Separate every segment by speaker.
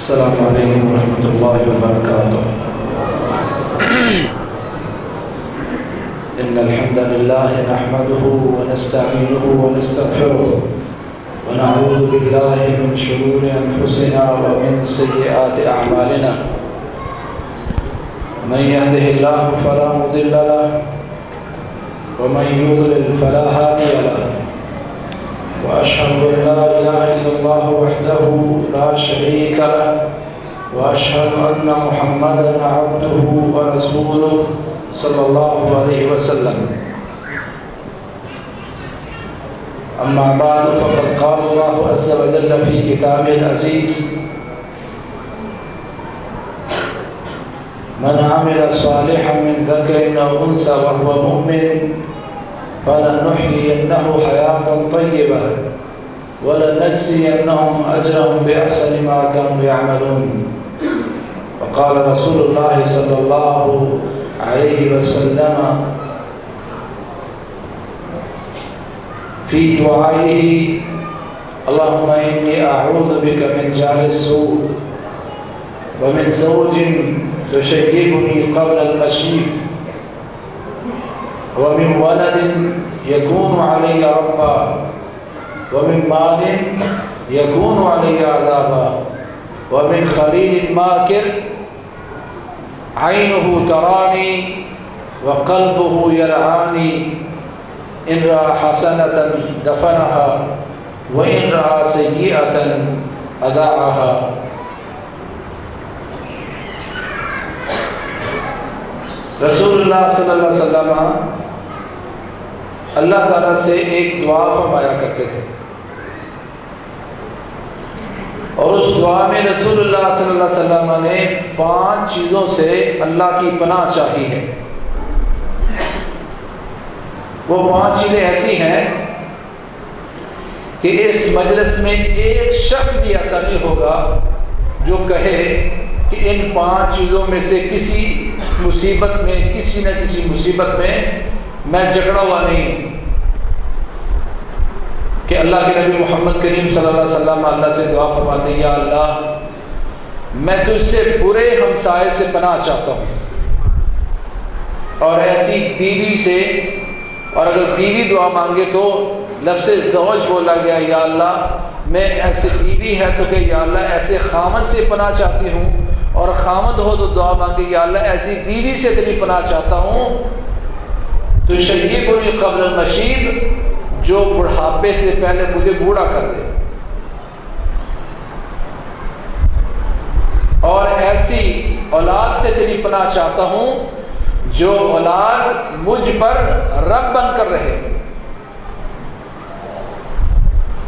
Speaker 1: السلام علیکم ورحمۃ اللہ وبرکاتہ۔ ان الحمد للہ نحمده ونستعینه ونستغفره ونعوذ باللہ من شرور انفسنا ومن سیئات اعمالنا، من يهده الله فلا مضل له ومن يضلل فلا هادي له، وأشهد أن لا إله إلا الله وحده لا شريك له، وأشهد أن محمدًا عبده ورسوله صلى الله عليه وسلم. أما بعد، فقد قال الله عز وجل في كتابه العزيز: من عمل صالحا من ذكر أو أنثى وهو مؤمن فلنحيينه حياة طيبة ولنجزينهم أجرهم بأحسن ما كانوا يعملون. وقال رسول الله صلى الله عليه وسلم في دعائه: اللهم إني أعوذ بك من جهل السوء ومن زوج يشيبني قبل المشيب ومن ولد يكون علي ربا ومن مال يكون علي عذابا ومن خليل ماكر عينه تراني وقلبه يرعاني، إن رأى حسنة دفنها وإن رأى سيئة أذاعها. رسول اللہ صلی اللہ علیہ وسلم اللہ تعالیٰ سے ایک دعا فرمایا کرتے تھے، اور اس دعا میں رسول اللہ صلی اللہ علیہ وسلم نے 5 چیزوں سے اللہ کی پناہ چاہی ہے۔ وہ 5 چیزیں ایسی ہیں کہ اس مجلس میں ایک شخص بھی ایسا نہیں ہوگا جو کہے کہ ان 5 چیزوں میں سے کسی مصیبت میں، کسی نہ کسی مصیبت میں جکڑا ہوا نہیں، کہ اللہ کے نبی محمد کریم صلی اللہ علیہ وسلم اللہ سے دعا فرماتے ہیں: یا اللہ، میں تجھ سے برے ہمسائے سے پناہ چاہتا ہوں، اور ایسی بیوی سے، اور اگر بیوی دعا مانگے تو لفظ زوج بولا گیا، یا اللہ میں ایسے بیوی ہے تو کہ یا اللہ ایسے خامد سے پناہ چاہتی ہوں، اور خامد ہو تو دعا مانگے یا اللہ ایسی بیوی سے تیری پناہ چاہتا ہوں تو شیبنی قبل المشیب، جو بڑھاپے سے پہلے مجھے بوڑھا کر دے، اور ایسی اولاد سے تیری پناہ چاہتا ہوں جو اولاد مجھ پر رب بن کر رہے،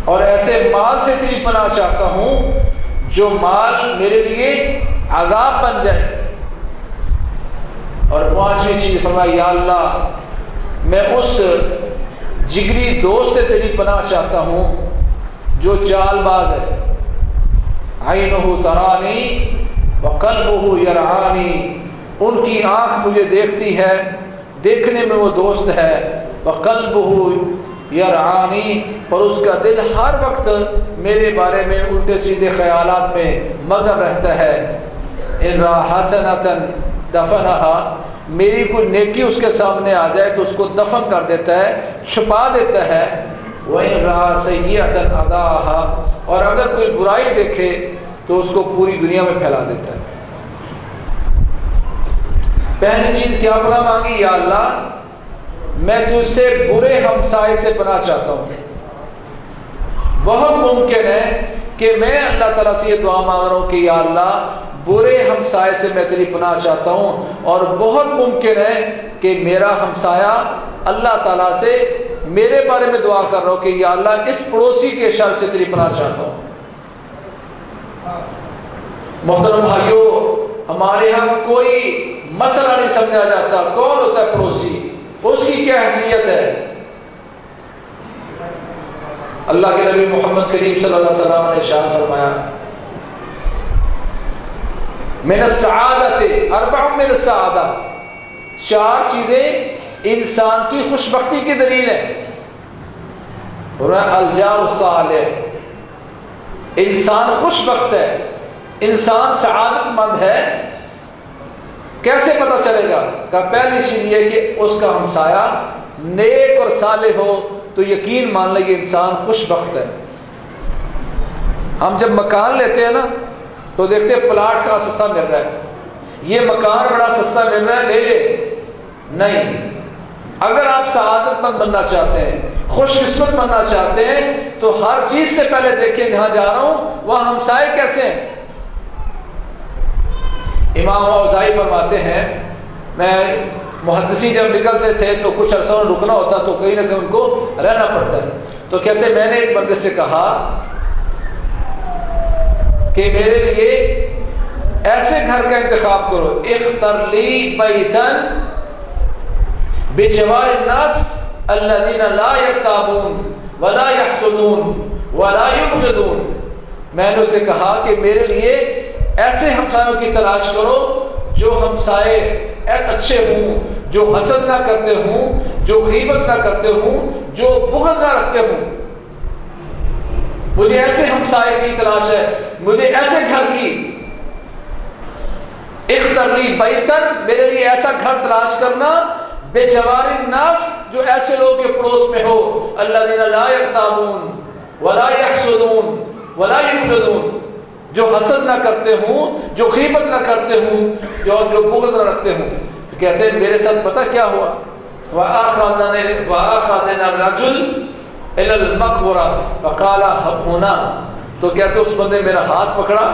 Speaker 1: اور ایسے مال سے تیری پناہ چاہتا ہوں جو مال میرے لیے عذاب بن جائے، اور 5ویں چیز فرمائی: یا اللہ، میں اس جگری دوست سے تیری پناہ چاہتا ہوں جو چال باز ہے، عینہ ترانی وقلبہ یرعانی، ان کی آنکھ مجھے دیکھتی ہے، دیکھنے میں وہ دوست ہے، وقلبہ یرعانی، اور اس کا دل ہر وقت میرے بارے میں الٹے سیدھے خیالات میں مگن رہتا ہے، ان رأى حسنة دفنها، میری کوئی نیکی اس کے سامنے آ جائے تو اس کو دفن کر دیتا ہے، چھپا دیتا ہے، وَإِن رَأَى سَيِّئَةً أَذَاعَهَا، اور اگر کوئی برائی دیکھے تو اس کو پوری دنیا میں پھیلا دیتا ہے۔ پہلی چیز کیا پناہ مانگی؟ یا اللہ، میں تجھ سے برے ہمسائے سے پناہ چاہتا ہوں۔ بہت ممکن ہے کہ میں اللہ تعالیٰ سے یہ دعا مانگ رہا ہوں کہ یا اللہ برے ہمسائے سے میں تیری پناہ چاہتا ہوں، اور بہت ممکن ہے کہ میرا ہمسایہ اللہ تعالیٰ سے میرے بارے میں دعا کر رہا ہوں کہ یا اللہ اس پڑوسی کے شر سے تیری پناہ چاہتا ہوں۔ محترم بھائیو، ہمارے ہاں کوئی مسئلہ نہیں سمجھا جاتا کون ہوتا ہے پڑوسی، اس کی کیا حیثیت ہے۔ اللہ کے نبی محمد کریم صلی اللہ علیہ وسلم نے ارشاد فرمایا: من السعادت اربع من السعادہ، 4 چیزیں انسان کی خوش بختی کی دلیل ہے۔ الجار الصالح، انسان خوش بخت ہے انسان سعادت مند ہے کیسے پتہ چلے گا؟ کہ پہلی چیز یہ کہ اس کا ہمسایہ نیک اور صالح ہو تو یقین مان لیں یہ انسان خوش بخت ہے۔ ہم جب مکان لیتے ہیں نا تو دیکھتے ہیں پلاٹ کہاں سستا مل رہا ہے، یہ مکان بڑا سستا مل رہا ہے لے لے، نہیں۔ اگر آپ سعادت مند بننا چاہتے ہیں، خوش قسمت بننا چاہتے ہیں تو ہر چیز سے پہلے دیکھیں جہاں جا رہا ہوں وہاں ہمسائے کیسے ہیں۔ امام اوزاعی فرماتے ہیں میں محدثین جب نکلتے تھے تو کچھ عرصہ رکنا ہوتا تو کہیں نہ کہیں ان کو رہنا پڑتا ہے، تو کہتے میں نے ایک بندے سے کہا کہ میرے لیے ایسے گھر کا انتخاب کرو، اختر لی بیتن بجوار الناس الذین لا یغتابون ولا یحسدون ولا یبغضون۔ میں نے اسے کہا کہ میرے لیے ایسے ہمسایوں کی تلاش کرو جو ہمسائے اچھے ہوں، جو حسد نہ کرتے ہوں، جو غیبت نہ کرتے ہوں، جو بغض نہ رکھتے ہوں۔ مجھے ایسے ہمسائے کی تلاش ہے، مجھے ایسے گھر کی، اختر لی بیتن میرے لیے ایسا گھر تلاش کرنا بے جوار الناس جو ایسے لوگ کے پڑوس میں ہو، الذین لا یغتابون ولا یحسدون ولا یبغضون، جو حسد نہ کرتے ہوں، جو غیبت نہ کرتے ہوں، جو بغض نہ رکھتے ہوں۔ تو کہتے ہیں میرے ساتھ پتہ کیا ہوا، وَآخَذَنَا الرَّجُلُ إِلَى الْمَقْبَرَةِ فَقَالَ هُنَا، تو کہتے اس بندے میرا ہاتھ پکڑا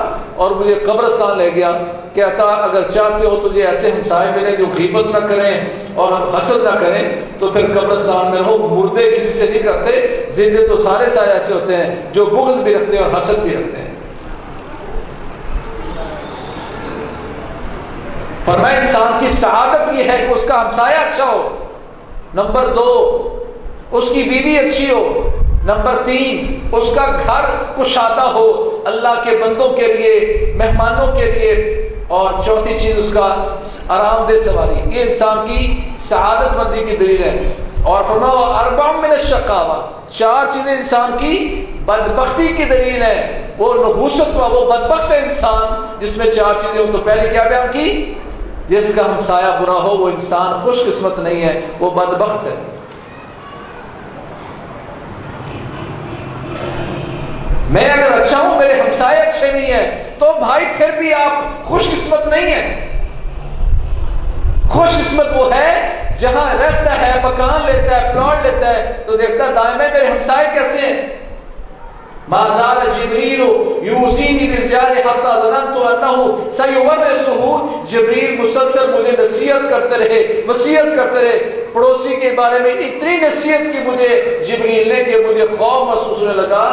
Speaker 1: اور مجھے قبرستان لے گیا، کہتا اگر چاہتے ہو تجھے ایسے ہمسائے ملیں جو غیبت نہ کریں اور حسد نہ کریں تو پھر قبرستان میں رہو، مردے کسی سے نہیں کرتے، زندے تو سارے ایسے ہوتے ہیں جو بغض بھی رکھتے ہیں اور حسد بھی رکھتے ہیں۔ فرمایا انسان کی سعادت یہ ہے کہ اس کا ہمسایہ اچھا ہو، نمبر 2 اس کی بیوی اچھی ہو، نمبر 3 اس کا گھر کشادہ ہو اللہ کے بندوں کے لیے، مہمانوں کے لیے، اور چوتھی چیز اس کا آرام دہ سواری۔ یہ انسان کی سعادت مندی کی دلیل ہے۔ اور فرمایا اربع من الشقاوہ، 4 چیزیں انسان کی بدبختی کی دلیل ہے۔ وہ نحوست ہوا، وہ بدبخت ہے انسان جس میں 4 چیزیں ہوں۔ تو پہلے کیا بیان کی؟ جس کا ہمسایہ برا ہو وہ انسان خوش قسمت نہیں ہے، وہ بدبخت ہے۔ میں اگر اچھا ہوں میرے ہمسائے اچھے نہیں ہیں تو بھائی پھر بھی آپ خوش قسمت نہیں ہیں۔ خوش قسمت وہ ہے جہاں رہتا ہے، مکان لیتا ہے، پلاٹ لیتا ہے تو دیکھتا ہے دائیں میرے ہمسائے کیسے ہیں۔ ما زال جبریل یوصینی بالجار حتی ظننت انہ سیورثہ، جبریل مسلسل مجھے نصیحت کرتے رہے، وصیت کرتے رہے پڑوسی کے بارے میں، اتنی نصیحت کی مجھے جبریل نے کہ مجھے خوف محسوس ہونے لگا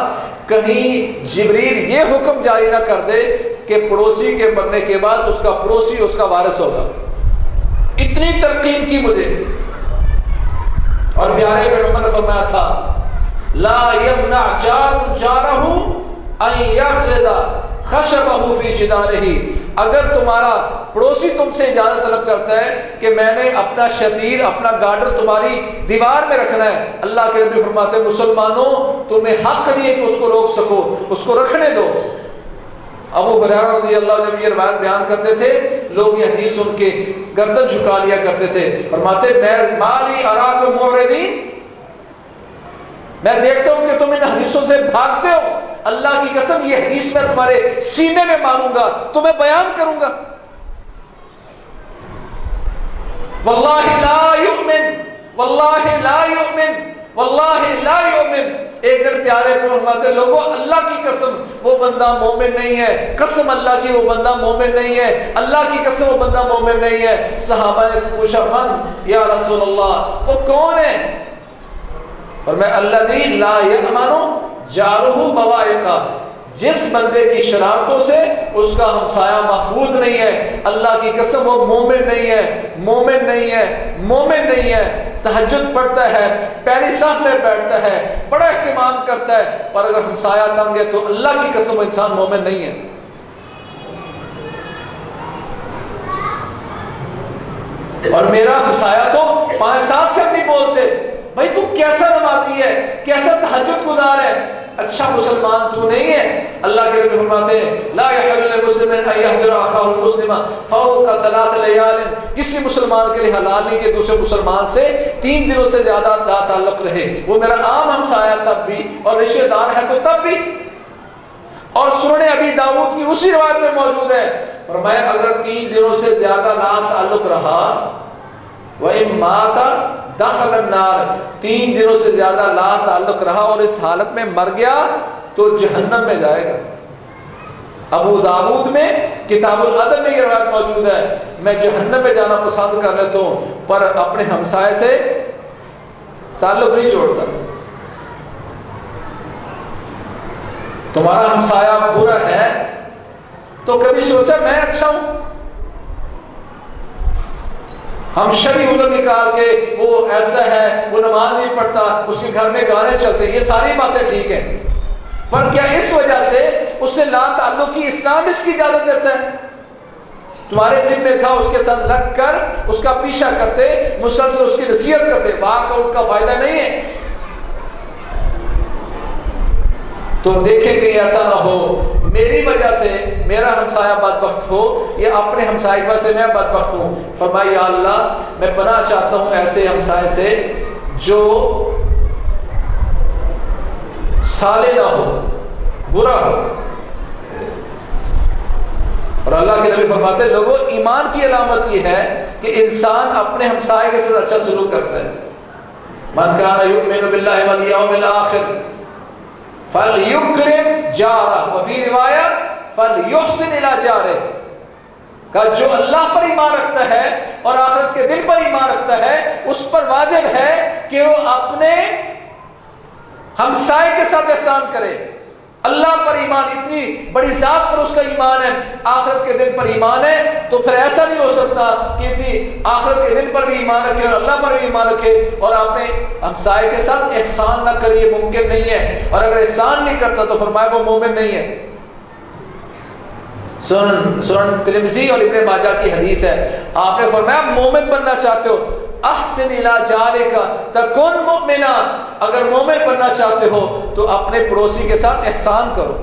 Speaker 1: کہیں جبریل یہ حکم جاری نہ کر دے کہ پڑوسی کے مرنے کے بعد اس کا پڑوسی اس کا وارث ہوگا۔ اتنی تلقین کی مجھے۔ اور پیارے پیغمبر نے فرمایا تھا لا یمنع جار جارہ ان یخلد خشبہ فی جدارہ، اگر تمہارا پڑوسی تم سے اجازت طلب کرتا ہے کہ میں نے اپنا شتیر، اپنا گارڈر تمہاری دیوار میں رکھنا ہے، اللہ کے نبی فرماتے ہیں مسلمانوں تمہیں حق نہیں ہے کہ اس کو روک سکو، اس کو رکھنے دو۔ ابو ہریرہ رضی اللہ عنہ جب یہ روایت بیان کرتے تھے لوگ یہ حدیث سن کے گردن جھکا لیا کرتے تھے، فرماتے میں مالی اراکم معرضین، میں دیکھتا ہوں کہ تم ان حدیثوں سے بھاگتے ہو، اللہ کی قسم یہ حدیث میں تمہارے سینے میں مانوں گا، تمہیں بیان کروں گا۔ واللہ لا یؤمن، واللہ لا یؤمن، واللہ لا یؤمن۔ ایک دن پیارے پہ فرماتے لوگوں اللہ کی قسم وہ بندہ مومن نہیں ہے، قسم اللہ کی وہ بندہ مومن نہیں ہے، اللہ کی قسم وہ بندہ مومن نہیں ہے۔ صحابہ نے پوچھا من یا رسول اللہ، وہ کون ہے؟ فرمایا الذی لا یأمن جارہ بوائقہ، جس بندے کی شرارتوں سے اس کا ہمسایہ محفوظ نہیں ہے۔ اللہ کی قسم وہ مومن نہیں ہے، مومن نہیں ہے، مومن نہیں ہے۔ تہجد پڑھتا ہے، پہلی صف میں بیٹھتا ہے، بڑا اہتمام کرتا ہے، پر اگر ہمسایہ تنگ ہے تو اللہ کی قسم وہ انسان مومن نہیں ہے۔ اور میرا ہمسایہ تو 5 سال سے نہیں بولتے، بھائی تو کیسا نمازی ہے، کیسا تہجد گزار ہے، اچھا مسلمان تو نہیں ہے؟ اللہ کے نبی فرماتے ہیں لا یحل لمسلم ان یهجر اخاه المسلم فوق 3 لیال، کسی مسلمان کے لیے حلال نہیں کہ دوسرے مسلمان سے 3 دنوں سے زیادہ لا تعلق رہے، وہ میرا عام ہمسایہ تب بھی اور رشتہ دار ہے تو تب بھی۔ اور سنن ابی داؤد کی اسی روایت میں موجود ہے، فرمایا اگر 3 دنوں سے زیادہ لا تعلق رہا وَإِن مَاتَ دَخَلَ النَّارِ، 3 دنوں سے زیادہ لا تعلق رہا اور اس حالت میں مر گیا تو جہنم میں جائے گا۔ ابو داؤد میں کتاب الادب میں یہ روایت موجود ہے، میں جہنم میں جانا پسند کر لیتا ہوں پر اپنے ہمسائے سے تعلق نہیں جوڑتا۔ تمہارا ہمسایہ برا ہے تو کبھی سوچا میں اچھا ہوں؟ ہم شرعی عذر نکال کے وہ ایسا ہے، وہ نماز نہیں پڑھتا، اس کے گھر میں گانے چلتے، یہ ساری باتیں ٹھیک ہیں، پر کیا اس وجہ سے اس سے لا تعلقی اسلام اس کی اجازت دیتا ہے؟ تمہارے ذمہ تھا اس کے ساتھ لگ کر اس کا پیچھا کرتے، مسلسل اس کی نصیحت کرتے، واک آؤٹ کا فائدہ نہیں ہے۔ تو دیکھیں کہ ایسا نہ ہو میری وجہ سے میرا ہمسایہ بدبخت ہو یا اپنے ہمسائے کی وجہ سے میں بدبخت ہوں۔ فرمایا یا اللہ میں پناہ چاہتا ہوں ایسے ہمسائے سے جو صالح نہ ہو، برا ہو۔ اور اللہ کے نبی فرماتے ہیں لوگوں ایمان کی علامت یہ ہے کہ انسان اپنے ہمسائے کے ساتھ اچھا سلوک کرتا ہے۔ من کان یؤمن باللہ والیوم الآخر فَلْيُكْرِمْ جَارَهُ وفی روایت فَلْيُحْسِنْ إِلَى جَارِهُ، کہ جو اللہ پر ایمان رکھتا ہے اور آخرت کے دن پر ایمان رکھتا ہے اس پر واجب ہے کہ وہ اپنے ہمسائے کے ساتھ احسان کرے۔ اللہ پر ایمان، اتنی بڑی ذات پر اس کا ایمان ہے، آخرت کے دن پر ایمان ہے، تو پھر ایسا نہیں ہو سکتا کہ اتنی آخرت کے دن پر بھی ایمان رکھے اور اللہ پر بھی ایمان رکھے اور اپنے ہمسائے کے ساتھ احسان نہ کرے، یہ ممکن نہیں ہے۔ اور اگر احسان نہیں کرتا تو فرمایا وہ مومن نہیں ہے۔ سنن ترمذی اور ابن ماجہ کی حدیث ہے، آپ نے فرمایا مومن بننا چاہتے ہو احسن الی جارک تکن مؤمنا، اگر مومن بننا چاہتے ہو تو اپنے پڑوسی کے ساتھ احسان کرو۔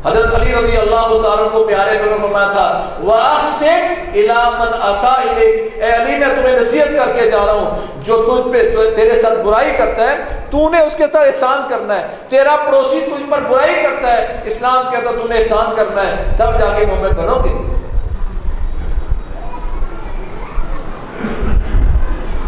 Speaker 1: حضرت علی رضی اللہ تعالیٰ کو پیارے پیغمبر فرمایا تھا وَأَحْسِنْ إِلَىٰ مَنْ أَسَاءَ إِلَيْكَ، اے علی میں تمہیں نصیحت کر کے جا رہا ہوں جو تجھ پہ تیرے ساتھ برائی کرتا ہے تو نے اس کے ساتھ احسان کرنا ہے۔ تیرا پڑوسی تجھ پر برائی کرتا ہے، اسلام کہتا ہے تو نے احسان کرنا ہے، تب جا کے مومن بنو گے۔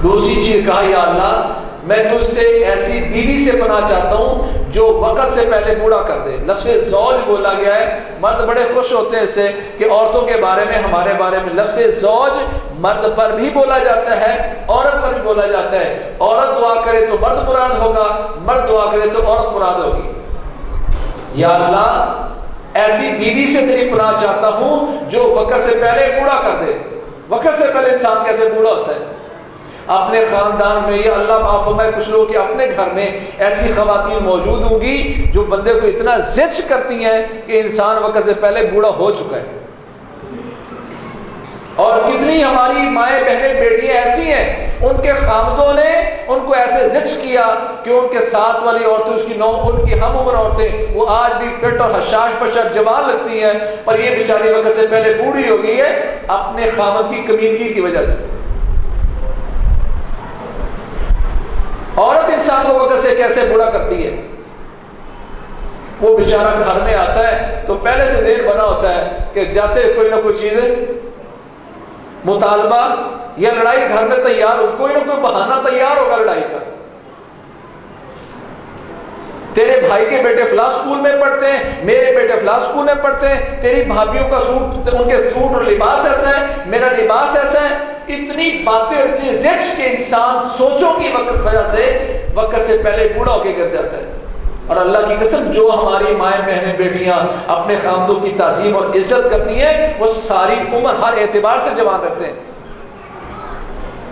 Speaker 1: دوسری چیز کہا یا اللہ میں تجھ سے ایسی بیوی سے پناہ چاہتا ہوں جو وقت سے پہلے بوڑھا کر دے۔ لفظ زوج بولا گیا ہے، مرد بڑے خوش ہوتے ہیں اس سے کہ عورتوں کے بارے میں ہمارے بارے میں لفظ زوج مرد پر بھی بولا جاتا ہے، عورت پر بھی بولا جاتا ہے۔ عورت دعا کرے تو مرد مراد ہوگا، مرد دعا کرے تو عورت مراد ہوگی۔ یا اللہ ایسی بیوی سے تیری پناہ چاہتا ہوں جو وقت سے پہلے بوڑھا کر دے۔ وقت سے پہلے انسان کیسے بوڑھا ہوتا ہے؟ اپنے خاندان میں یا اللہ معاف فرمائے کچھ لوگ کہ اپنے گھر میں ایسی خواتین موجود ہوں گی جو بندے کو اتنا زچ کرتی ہیں کہ انسان وقت سے پہلے بوڑھا ہو چکا ہے۔ اور کتنی ہماری مائیں بہنیں بیٹیاں ایسی ہیں ان کے خامدوں نے ان کو ایسے زچ کیا کہ ان کے ساتھ والی عورتیں ان کی ہم عمر عورتیں وہ آج بھی فٹ اور حشاش بشاش جوان لگتی ہیں، پر یہ بیچاری وقت سے پہلے بوڑھی ہو گئی ہے اپنے خامد کی کمینگی کی وجہ سے۔ عورت انسان کو وقت سے کیسے بوڑھا کرتی ہے؟ وہ بیچارہ گھر میں آتا ہے تو پہلے سے ذہن بنا ہوتا ہے کہ جاتے کوئی نہ کوئی چیز مطالبہ یا لڑائی گھر میں تیار ہو، کوئی نہ کوئی بہانہ تیار ہوگا لڑائی کا۔ تیرے بھائی کے بیٹے فلاں اسکول میں پڑھتے ہیں، میرے بیٹے فلاں اسکول میں پڑھتے ہیں، تیری بھابھیوں کا سوٹ ان کے سوٹ اور لباس ایسا ہے، میرا لباس ایسا ہے۔ اتنی باتیں اور اتنی زچ کے انسان سوچوں کی وجہ سے وقت سے پہلے بوڑھا ہو کے گر جاتا ہے۔ اور اللہ کی قسم جو ہماری مائیں بہنیں بیٹیاں اپنے خامدوں کی تعظیم اور عزت کرتی ہیں وہ ساری عمر ہر اعتبار سے جوان رہتے ہیں۔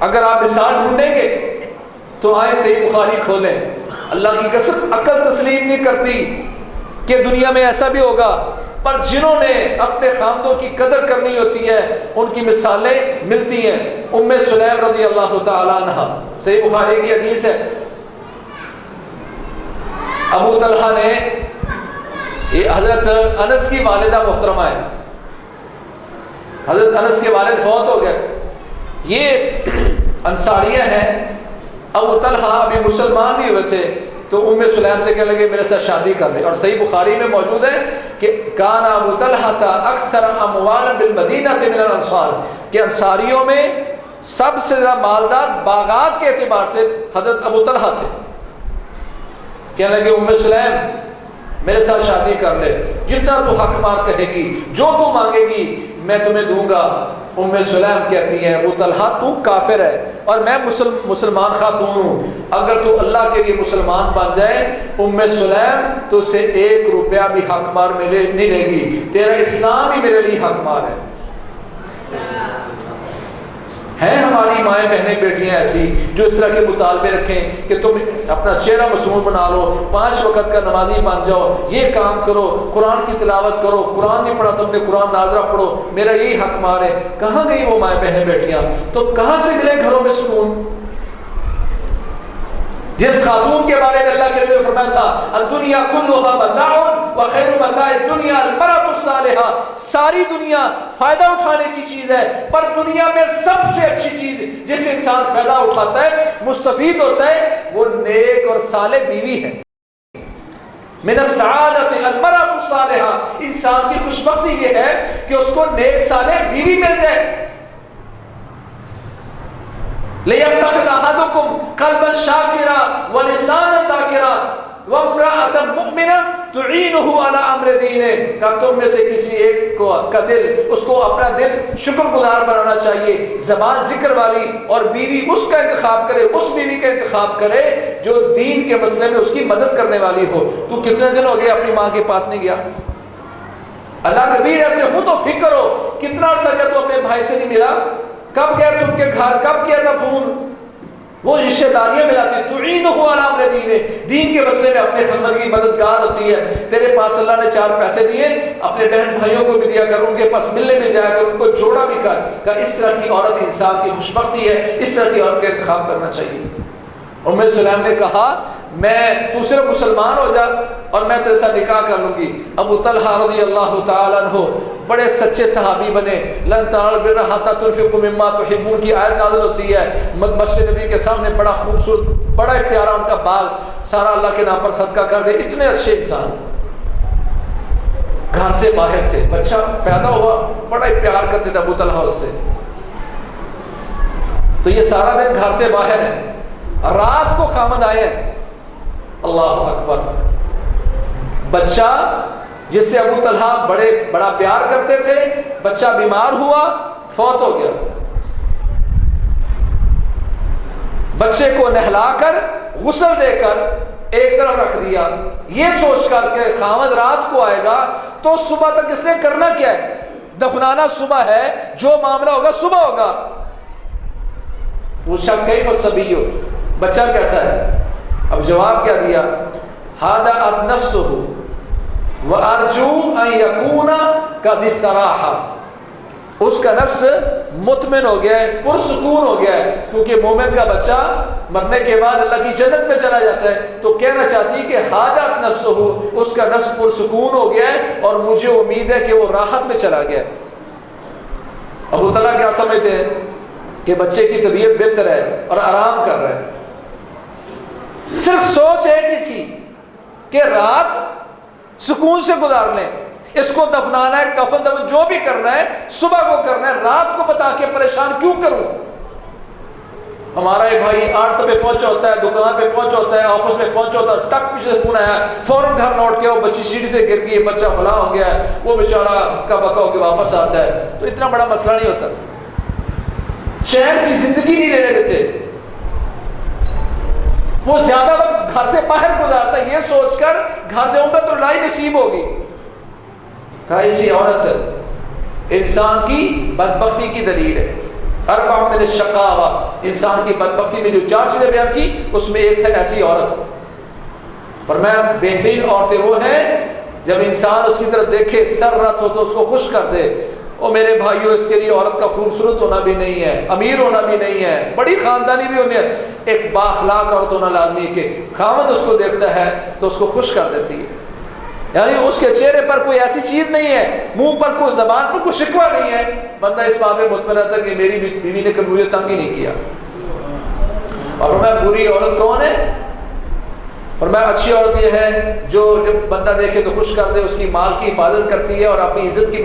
Speaker 1: اگر آپ مثال ڈھونڈیں گے تو آئیں صحیح بخاری کھولیں، اللہ کی قسم عقل تسلیم نہیں کرتی کہ دنیا میں ایسا بھی ہوگا، پر جنہوں نے اپنے خامدوں کی قدر کرنی ہوتی ہے ان کی مثالیں ملتی ہیں۔ ام سلیم رضی اللہ تعالی عنہ، صحیح بخاری کی حدیث ہے، ابو طلحہ نے، یہ حضرت انس کی والدہ محترمہ ہے، حضرت انس کے والد فوت ہو گئے، یہ انصاریہ ہیں۔ ابو طلحہ ابھی مسلمان نہیں ہوئے تھے تو ام سلیم سے کہنے لگے میرے ساتھ شادی کر لیں، اور صحیح بخاری میں موجود ہے کہ کان ابو طلحہ اکثر اموالا بالمدینہ من الانصار، کہ انصاریوں میں سب سے زیادہ مالدار باغات کے اعتبار سے حضرت ابو طلحہ تھے۔ کہنے لگے ام سلیم میرے ساتھ شادی کر لے، جتنا تو حق مار کہے گی، جو تو مانگے گی میں تمہیں دوں گا۔ ام سلیم کہتی ہیں ابو طلحہ تو کافر ہے اور میں مسلمان خاتون ہوں، اگر تو اللہ کے لیے مسلمان بن جائے ام سلیم تو اسے 1 روپیہ بھی حق مار نہیں لے گی، تیرا اسلام ہی میرے لیے حق مار ہے۔ ہیں ہماری مائیں بہنیں بیٹیاں ایسی جو اس طرح کے مطالبے رکھیں کہ تم اپنا چہرہ معصوم بنا لو، 5 وقت کا نمازی بن جاؤ، یہ کام کرو، قرآن کی تلاوت کرو، قرآن نہیں پڑھا تم نے قرآن ناظرہ پڑھو، میرا یہی حق مار ہے۔ کہاں گئی وہ مائیں بہنیں بیٹیاں؟ تو کہاں سے ملے گھروں میں سکون؟ جس خاتون کے بارے میں اللہ کے نبی نے فرمایا تھا الدنیا کلھا متاع وخیر متاع الدنیا المرأۃ الصالحہ، ساری دنیا فائدہ اٹھانے کی چیز ہے، پر دنیا میں سب سے اچھی چیز جس انسان فائدہ اٹھاتا ہے، مستفید ہوتا ہے، وہ نیک اور صالح بیوی ہے۔ من السعادۃ المرأۃ الصالحہ، انسان کی خوش بختی یہ ہے کہ اس کو نیک صالح بیوی مل جائے۔ لِيَتَّخِذَ أَحَدُكُمْ قَلْبًا شَاكِرًا وَلِسَانًا ذَاكِرًا وَامْرَأَةً مُؤْمِنَةً تُعِينُهُ عَلَىٰ أَمْرِ دِينِهِ، کہ تم میں سے کسی ایک کا دل، اس کو اپنا دل شکر گزار بنانا چاہیے، زبان ذکر والی، اور بیوی اس کا انتخاب کرے، اس بیوی کا انتخاب کرے جو دین کے مسئلے میں اس کی مدد کرنے والی ہو۔ تو کتنے دن ہو گئے اپنی ماں کے پاس نہیں گیا؟ اللہ نبی رہتے ہوں تو فکر ہو، کتنا عرصہ گیا تو اپنے بھائی سے نہیں ملا؟ کب گیا تم کے گھر؟ کب کیا تھا فون؟ وہ رشتہ داریاں ملاتی، تعینہ علی امر دین، دین کے مسئلے میں اپنے خدمت کی مددگار ہوتی ہے۔ تیرے پاس اللہ نے 4 پیسے دیے، اپنے بہن بھائیوں کو بھی دیا کر، ان کے پاس ملنے بھی جایا کر، ان کو جوڑا بھی کر، کہ اس طرح کی عورت انسان کی خوشبختی ہے، اس طرح کی عورت کا انتخاب کرنا چاہیے۔ ام سلیم نے کہا تو صرف مسلمان ہو جا اور میں تیرے ساتھ نکاح کر لوں گی۔ ابو طلحہ رضی اللہ تعالیٰ عنہ بڑے سچے صحابی بنے۔ لن تنالوا البر حتی تنفقوا مما تحبون کی آیت نازل ہوتی ہے، مسجد نبی کے سامنے بڑا خوبصورت، بڑا پیارا ان کا باغ، سارا اللہ کے نام پر صدقہ کر دے۔ اتنے اچھے انسان، گھر سے باہر تھے، بچہ پیدا ہوا، بڑا پیار کرتے تھے ابو طلحہ اس سے، تو یہ سارا دن گھر سے باہر ہے۔ رات کو خامد آئے ہیں، اللہ اکبر، بچہ جس سے ابو طلحہ بڑا پیار کرتے تھے، بچہ بیمار ہوا، فوت ہو گیا۔ بچے کو نہلا کر غسل دے کر ایک طرف رکھ دیا، یہ سوچ کر کہ خامد رات کو آئے گا تو صبح تک اس نے کرنا کیا ہے، دفنانا صبح ہے، جو معاملہ ہوگا صبح ہوگا۔ پوچھا کیف الصبی، بچہ کیسا ہے؟ اب جواب کیا دیا، ھذا نفسہ وارجو ان یکون قد استراح، اس کا نفس مطمئن ہو گیا ہے، پرسکون ہو گیا ہے، کیونکہ مومن کا بچہ مرنے کے بعد اللہ کی جنت میں چلا جاتا ہے، تو کہنا چاہتی کہ ھذا نفسہ، اس کا نفس پرسکون ہو گیا ہے اور مجھے امید ہے کہ وہ راحت میں چلا گیا۔ ابو طلحہ کیا سمجھتے ہیں کہ بچے کی طبیعت بہتر ہے اور آرام کر رہا ہے، صرف سوچ ایک ہی تھی کہ رات سکون سے گزار لیں، اس کو دفنانا ہے، کفن دفن جو بھی کرنا ہے صبح کو کرنا ہے، رات کو بتا کے پریشان کیوں کروں؟ ہمارا یہ بھائی 8 پہ پہنچا ہوتا ہے، دکان پہ پہنچا ہوتا ہے، آفس میں پہنچا ہوتا ہے، ٹک پیچھے سے فون آیا، فوراً گھر لوٹ کے، وہ بچی سیڑھی سے گر گئی، بچہ فلاں ہو گیا ہے، وہ بیچارہ ہکا بکا ہو کے واپس آتا ہے، تو اتنا بڑا مسئلہ نہیں ہوتا۔ چین کی زندگی نہیں لینے دیتے، وہ زیادہ وقت گھر سے باہر گزارتا ہے، یہ سوچ کر گھر جاؤں گا تو لڑائی نصیب ہوگی۔ کہا ایسی عورت انسان کی بدبختی کی دلیل ہے۔ 4 من الشقاوہ، انسان کی بدبختی میں جو 4 چیزیں بیان کی اس میں ایک تھا ایسی عورت۔ فرمایا بہترین عورتیں وہ ہیں جب انسان اس کی طرف دیکھے، سرت ہو تو اس کو خوش کر دے، او میرے بھائیوں اس کے لیے عورت کا خوبصورت ہونا بھی نہیں ہے، امیر ہونا بھی نہیں ہے، بڑی خاندانی بھی ہونی ہے، ایک بااخلاق عورت ہونا لازمی کہ خاوند اس کو دیکھتا ہے تو اس کو خوش کر دیتی ہے، یعنی اس کے چہرے پر کوئی ایسی چیز نہیں ہے، منہ پر کوئی، زبان پر کوئی شکوہ نہیں ہے، بندہ اس بات میں مطمئن رہتا ہے کہ میری بیوی نے کبھی مجھے تنگ ہی نہیں کیا۔ اور فرمایا بری عورت کون ہے؟ فرمایا اچھی عورت یہ ہے جو جب بندہ دیکھے تو خوش کر دے، اس کی مال کی حفاظت کرتی ہے اور اپنی عزت کی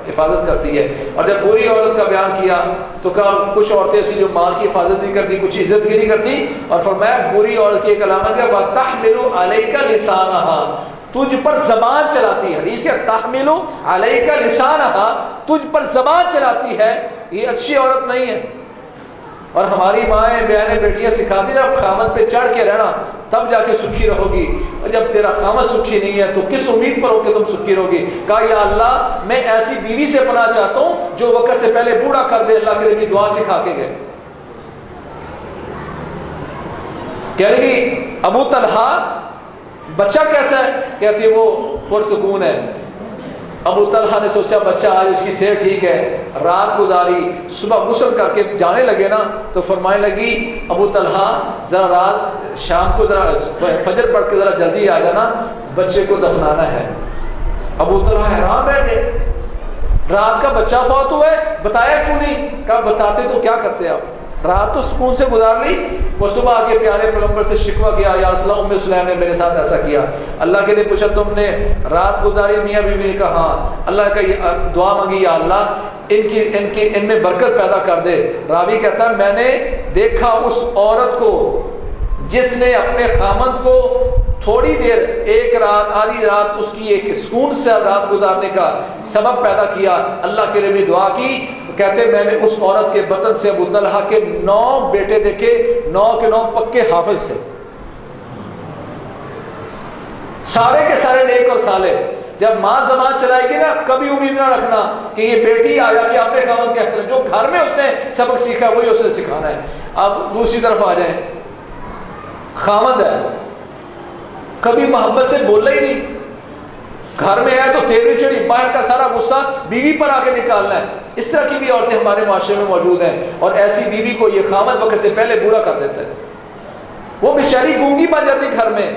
Speaker 1: حفاظت کرتی ہے۔ اور جب بری عورت کا بیان کیا تو کہا کچھ عورتیں ایسی جو مال کی حفاظت نہیں کرتی، کچھ عزت کی نہیں کرتی، اور فرمایا بری عورت کی ایک علامت ہے وَتَحْمِلُ عَلَيْكَ لِسَانَهَا، تجھ پر زبان چلاتی ہے، حدیث کیا تحملو علیک لسانہا، تجھ پر زبان چلاتی ہے، یہ اچھی عورت نہیں ہے۔ اور ہماری مائیں بہنیں بیٹیاں سکھاتی ہیں جب خامد پہ چڑھ کے رہنا تب جا کے سکھی رہو گی، اور جب تیرا خامد سکھی نہیں ہے تو کس امید پر ہو کہ تم سکھی رہو گی؟ کہا یا اللہ میں ایسی بیوی سے پناہ چاہتا ہوں جو وقت سے پہلے بوڑھا کر دے۔ اللہ کے نبی دعا سکھا کے گئے، کہہ لگی ابو طلحہ بچہ کیسا ہے؟ کہتی وہ پرسکون ہے۔ ابو طلحہ نے سوچا بچہ آج اس کی صحت ٹھیک ہے، رات گزاری، صبح غسل کر کے جانے لگے نا تو فرمانے لگی ابو طلحہ ذرا رات شام کو ذرا فجر پڑھ کے ذرا جلدی آ جانا، بچے کو دفنانا ہے۔ ابو طلحہ حیران رہ گئے، رات کا بچہ فوت ہوا ہے، بتایا کیوں نہیں؟ کہا بتاتے تو کیا کرتے آپ، رات تو سکون سے گزار لی۔ وہ صبح آ کے پیارے پیغمبر سے شکوہ کیا یا رسول اللہ ام سلیم نے میرے ساتھ ایسا کیا۔ اللہ کے لیے پوچھا تم نے رات گزاری؟ میاں بیوی نے کہا ہاں۔ اللہ کا دعا مانگی یا اللہ ان میں برکت پیدا کر دے۔ راوی کہتا ہے میں نے دیکھا اس عورت کو جس نے اپنے خامند کو تھوڑی دیر، ایک رات، آدھی رات اس کی ایک سکون سے رات گزارنے کا سبب پیدا کیا۔ اللہ کے لیے بھی دعا کی، کہتے میں نے اس عورت کے بطن سے ابو طلحہ کے 9 بیٹے دیکھے، 9 کے 9 پکے حافظ تھے، سارے کے سارے نیک اور صالح۔ جب ماں زبان چلائے گی نا کبھی امید نہ رکھنا کہ یہ بیٹی آیا کہ اپنے خاوند کے احترام، جو گھر میں اس نے سبق سیکھا وہی اس نے سکھانا ہے۔ اب دوسری طرف آ جائیں، خاوند ہے کبھی محبت سے بولا ہی نہیں، گھر میں ہے تو تیری چڑی، باہر کا سارا غصہ بیوی پر آ کے نکالنا ہے۔ اس طرح کی بھی عورتیں ہمارے معاشرے میں موجود ہیں، اور ایسی بیوی کو یہ خامد وقت سے پہلے برا کر دیتا ہے، وہ بیچاری گونگی بن جاتی گھر میں،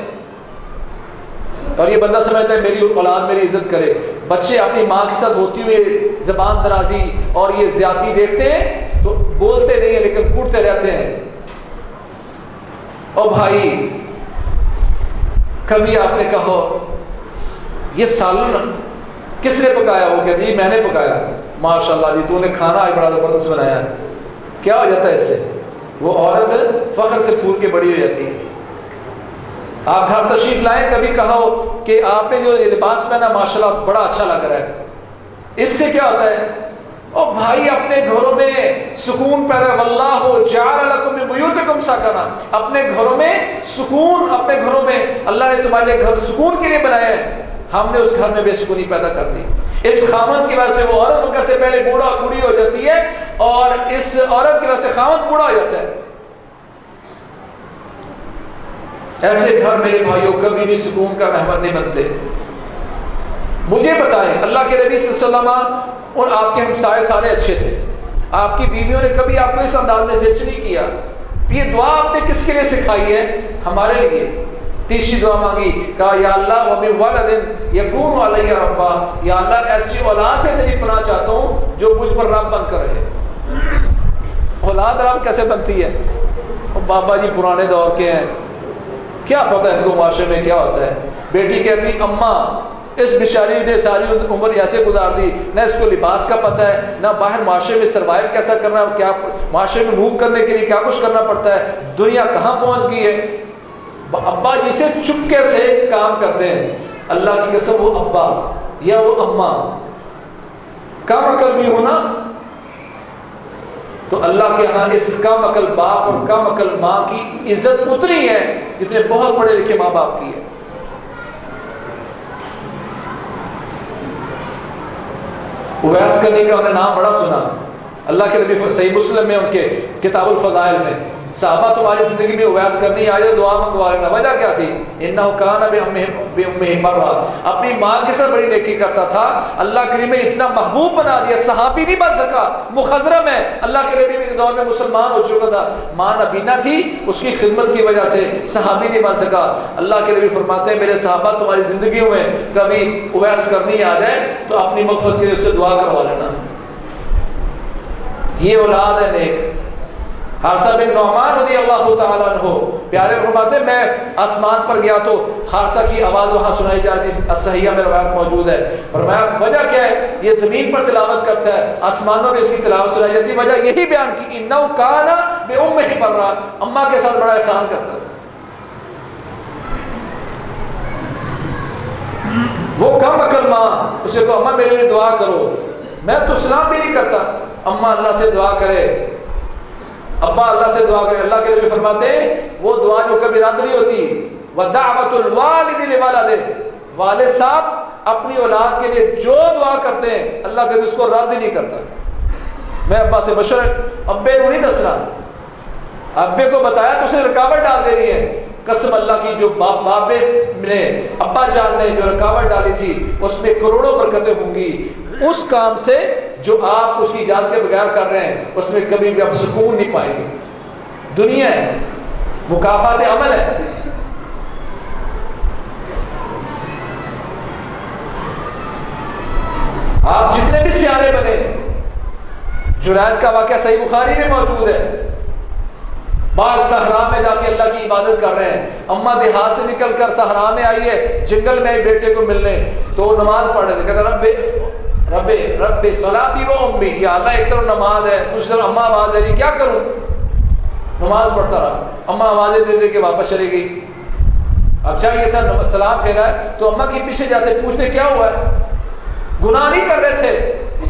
Speaker 1: اور یہ بندہ سمجھتا ہے میری اولاد میری عزت کرے۔ بچے اپنی ماں کے ساتھ ہوتی ہوئے زبان درازی اور یہ زیادتی دیکھتے ہیں تو بولتے نہیں ہیں لیکن کوٹتے رہتے ہیں۔ اور بھائی کبھی آپ نے کہو یہ سالن کس نے پکایا؟ وہ کہتی ہے میں نے پکایا۔ ماشاءاللہ جی تو نے کھانا آج بڑا زبردست بنایا۔ کیا ہو جاتا ہے اس سے؟ وہ عورت فخر سے پھول کے بڑی ہو جاتی ہے۔ آپ گھر تشریف لائیں، کبھی کہو کہ آپ نے جو لباس پہنا ماشاءاللہ بڑا اچھا لگ رہا ہے، اس سے کیا ہوتا ہے؟ اور بھائی اپنے گھروں میں سکون پیدا، واللہ جعل لکم من بیوتکم سکنا، اپنے گھروں میں سکون، اپنے گھروں میں اللہ نے تمہارے لیے گھر سکون کے لیے بنایا ہے، ہم نے اس گھر میں بے سکونی پیدا کر دی۔ اس خامد کی وجہ سے وہ عورت وقت سے پہلے بوڑھی ہو جاتی ہے، اور اس عورت کی وجہ سے خامد بوڑھا ہو جاتا ہے۔ ایسے گھر میرے بھائیوں کبھی بھی سکون کا مہمان نہیں بنتے۔ مجھے بتائیں اللہ کے نبی صلی اللہ علیہ وسلم اور آپ کے ہمسائے سارے اچھے تھے، آپ کی بیویوں نے کبھی آپ کو اس انداز میں زجر نہیں کیا۔ یہ دعا آپ نے کس کے لیے سکھائی ہے؟ ہمارے لیے۔ تیسری دعا مانگی، کہا یا اللہ وَمِن وَلَدٍ يَكُونُ عَلَيَّ رَبًّا، یا اللہ ایسی اولاد سے تیری پناہ چاہتا ہوں جو مجھ پر رب بن کر رہے۔ اولاد رب کیسے بنتی ہے؟ بابا جی پرانے دور کے ہیں، کیا پتہ ان کو معاشرے میں کیا ہوتا ہے۔ بیٹی کہتی اماں اس بیچاری نے ساری عمر ایسے گزار دی، نہ اس کو لباس کا پتہ ہے، نہ باہر معاشرے میں سروائیو کیسا کرنا ہے، کیا معاشرے میں موو کرنے کے لیے کیا کچھ کرنا پڑتا ہے، دنیا کہاں پہنچ گئی ہے۔ ابا جی سے چپکے سے کام کرتے ہیں، اللہ کی قسم وہ ابا یا وہ اماں کم عقل بھی ہونا تو اللہ کے ہاں اس کم عقل باپ اور کم عقل ماں کی عزت اتنی ہے جتنے بہت پڑھے لکھے ماں باپ کی ہے۔ اویس کرنی کا انہیں نام بڑا سنا، اللہ کے نبی صحیح مسلم میں ان کے کتاب الفضائل میں صحابہ تمہاری زندگی میں اویس کرنی آئے دعا منگوا لینا. وجہ کیا تھی؟ انہ کان بأمہ مرہ، اپنی ماں کے ساتھ بڑی نیکی کرتا تھا. اللہ کریم نے اتنا محبوب بنا دیا، صحابی نہیں بن سکا، مخضرم ہے، اللہ کے نبی کے دور میں مسلمان ہو چکا تھا، ماں نبینا تھی، اس کی خدمت کی وجہ سے صحابی نہیں بن سکا. اللہ کے نبی فرماتے ہیں میرے صحابہ تمہاری زندگیوں میں کبھی اویس کرنی آ جائے تو اپنی مغفرت کے لیے اس سے دعا کروا لینا. یہ اولاد ہے نیک. حارثہ بن نعمان رضی اللہ تعالیٰ عنہ پیارے فرماتے میں آسمان پر گیا تو حارثہ کی آواز وہاں سنائی جاتی، صحیحہ میں روایت موجود ہے. فرمایا وجہ کیا ہے؟ یہ زمین پر تلاوت کرتا ہے، آسمانوں میں اس کی تلاوت سنائی جاتی ہے. وجہ یہی بیان کی انہ کان بأمہ مرہ، اماں کے ساتھ بڑا احسان کرتا تھا. وہ کم عقل ماں اسے کہو اماں میرے لیے دعا کرو، میں تو سلام بھی نہیں کرتا، اماں اللہ سے دعا کرے، ابا اللہ سے دعا کرے. اللہ کے نبی فرماتے ہیں وہ دعا جو کبھی رد نہیں ہوتی. وَدَعْوَةُ الْوَالِدِ لِوَلَدِهِ، والد صاحب اپنی اولاد کے لیے جو دعا کرتے ہیں اللہ کبھی اس کو رد ہی نہیں کرتا. میں ابا سے مشورہ، ابے کو نہیں دسنا، ابے کو بتایا تو اس نے رکاوٹ ڈال دینی ہے. قسم اللہ کی جو باپ نے ابا جان نے جو رکاوٹ ڈالی تھی اس میں کروڑوں برکتیں ہوں گی. اس کام سے جو آپ اس کی اجازت کے بغیر کر رہے ہیں اس میں کبھی بھی آپ سکون نہیں پائیں گے. دنیا ہے، مکافات عمل ہے. آپ جتنے بھی سیانے بنے، جریج کا واقعہ صحیح بخاری میں موجود ہے. بعض صحرا میں جا کے اللہ کی عبادت کر رہے ہیں، اماں دیہات سے نکل کر صحرا میں آئی ہے جنگل میں بیٹے کو ملنے، تو وہ نماز پڑھ رہے تھے. کہتا رب صلاتی و امی، یا اللہ ایک طرف نماز ہے دوسری طرف اماں آواز دے رہی، کیا کروں؟ نماز پڑھتا رہا. اماں آوازیں دے دے کے واپس چلی گئی. اب چاہیے تھا سلام پھیرا ہے تو اماں کے پیچھے جاتے پوچھتے کیا ہوا ہے؟ گناہ نہیں کر رہے تھے.